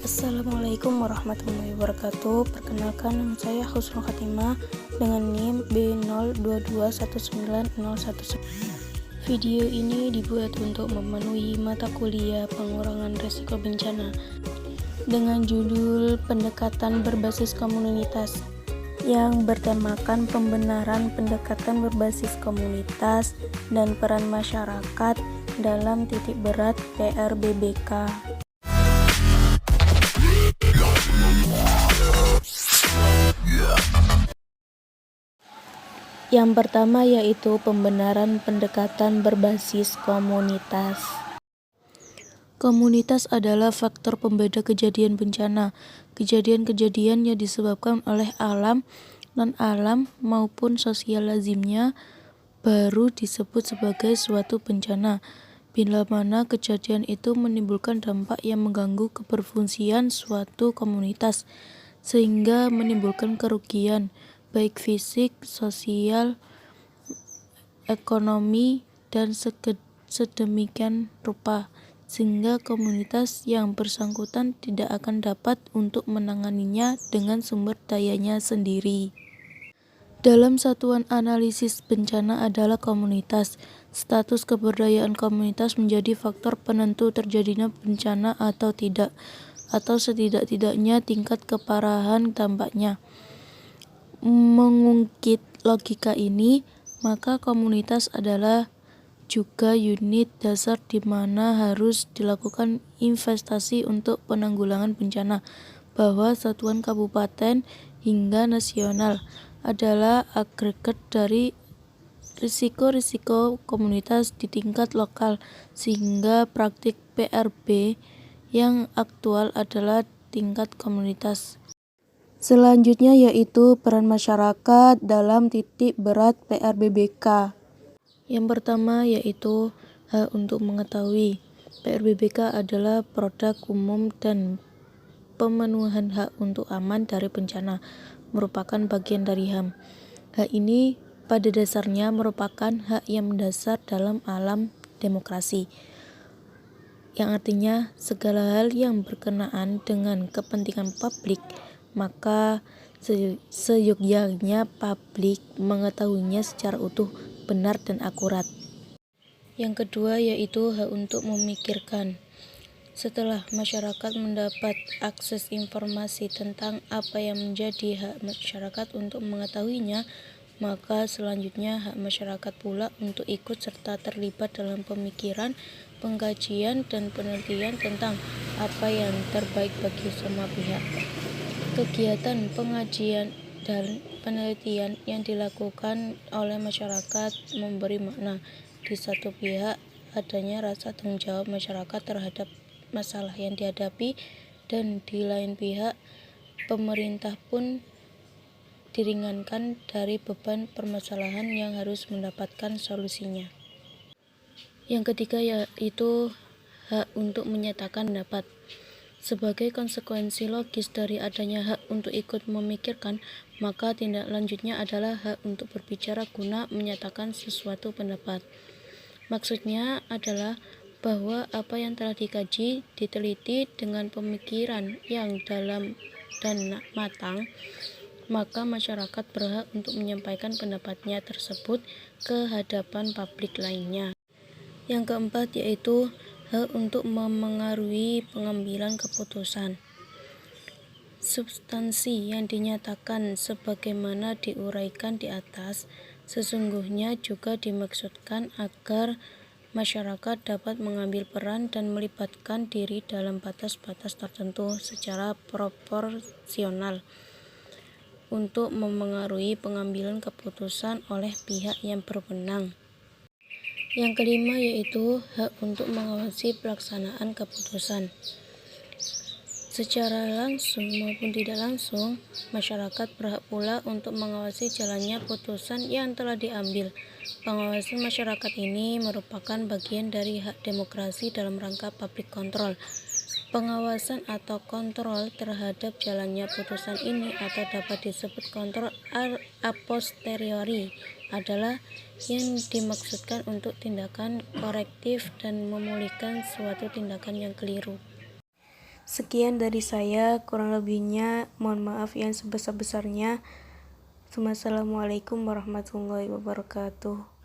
Assalamualaikum warahmatullahi wabarakatuh. Perkenalkan, nama saya Husnul Khatimah dengan NIM B02219019. Video ini dibuat untuk memenuhi mata kuliah pengurangan risiko bencana dengan judul pendekatan berbasis komunitas yang bertemakan pembenaran pendekatan berbasis komunitas dan peran masyarakat dalam titik berat PRBBK. Yang pertama yaitu pembenaran pendekatan berbasis komunitas. Komunitas adalah faktor pembeda kejadian bencana. Kejadian-kejadian yang disebabkan oleh alam, non-alam maupun sosial lazimnya baru disebut sebagai suatu bencana. Bila mana kejadian itu menimbulkan dampak yang mengganggu keberfungsian suatu komunitas, sehingga menimbulkan kerugian baik fisik, sosial, ekonomi, dan sedemikian rupa, sehingga komunitas yang bersangkutan tidak akan dapat untuk menanganinya dengan sumber dayanya sendiri. Dalam satuan analisis bencana adalah komunitas. Status keberdayaan komunitas menjadi faktor penentu terjadinya bencana atau tidak, atau setidak-tidaknya tingkat keparahan dampaknya. Mengungkit logika ini, maka komunitas adalah juga unit dasar di mana harus dilakukan investasi untuk penanggulangan bencana, bahwa satuan kabupaten hingga nasional adalah agregat dari risiko-risiko komunitas di tingkat lokal, sehingga praktik PRB yang aktual adalah tingkat komunitas. Selanjutnya yaitu peran masyarakat dalam titik berat PRBBK. Yang pertama yaitu hak untuk mengetahui. PRBBK adalah produk umum dan pemenuhan hak untuk aman dari bencana, merupakan bagian dari HAM. Hak ini pada dasarnya merupakan hak yang mendasar dalam alam demokrasi, yang artinya segala hal yang berkenaan dengan kepentingan publik, maka seyogyanya publik mengetahuinya secara utuh, benar, dan akurat. Yang kedua yaitu hak untuk memikirkan. Setelah masyarakat mendapat akses informasi tentang apa yang menjadi hak masyarakat untuk mengetahuinya, maka selanjutnya hak masyarakat pula untuk ikut serta terlibat dalam pemikiran, pengkajian, dan penelitian tentang apa yang terbaik bagi semua pihak. Kegiatan pengajian dan penelitian yang dilakukan oleh masyarakat memberi makna di satu pihak adanya rasa tanggung jawab masyarakat terhadap masalah yang dihadapi, dan di lain pihak pemerintah pun diringankan dari beban permasalahan yang harus mendapatkan solusinya. Yang ketiga yaitu hak untuk menyatakan pendapat. Sebagai konsekuensi logis dari adanya hak untuk ikut memikirkan, maka tindak lanjutnya adalah hak untuk berbicara guna menyatakan sesuatu pendapat. Maksudnya adalah bahwa apa yang telah dikaji, diteliti dengan pemikiran yang dalam dan matang, maka masyarakat berhak untuk menyampaikan pendapatnya tersebut ke hadapan publik lainnya. Yang keempat yaitu hak untuk memengaruhi pengambilan keputusan. Substansi yang dinyatakan sebagaimana diuraikan di atas sesungguhnya juga dimaksudkan agar masyarakat dapat mengambil peran dan melibatkan diri dalam batas-batas tertentu secara proporsional untuk memengaruhi pengambilan keputusan oleh pihak yang berwenang. Yang kelima yaitu hak untuk mengawasi pelaksanaan keputusan. Secara langsung maupun tidak langsung, masyarakat berhak pula untuk mengawasi jalannya putusan yang telah diambil. Pengawasan masyarakat ini merupakan bagian dari hak demokrasi dalam rangka public control. Pengawasan atau kontrol terhadap jalannya putusan ini atau dapat disebut kontrol a posteriori adalah yang dimaksudkan untuk tindakan korektif dan memulihkan suatu tindakan yang keliru. Sekian dari saya, kurang lebihnya mohon maaf yang sebesar-besarnya. Wassalamualaikum warahmatullahi wabarakatuh.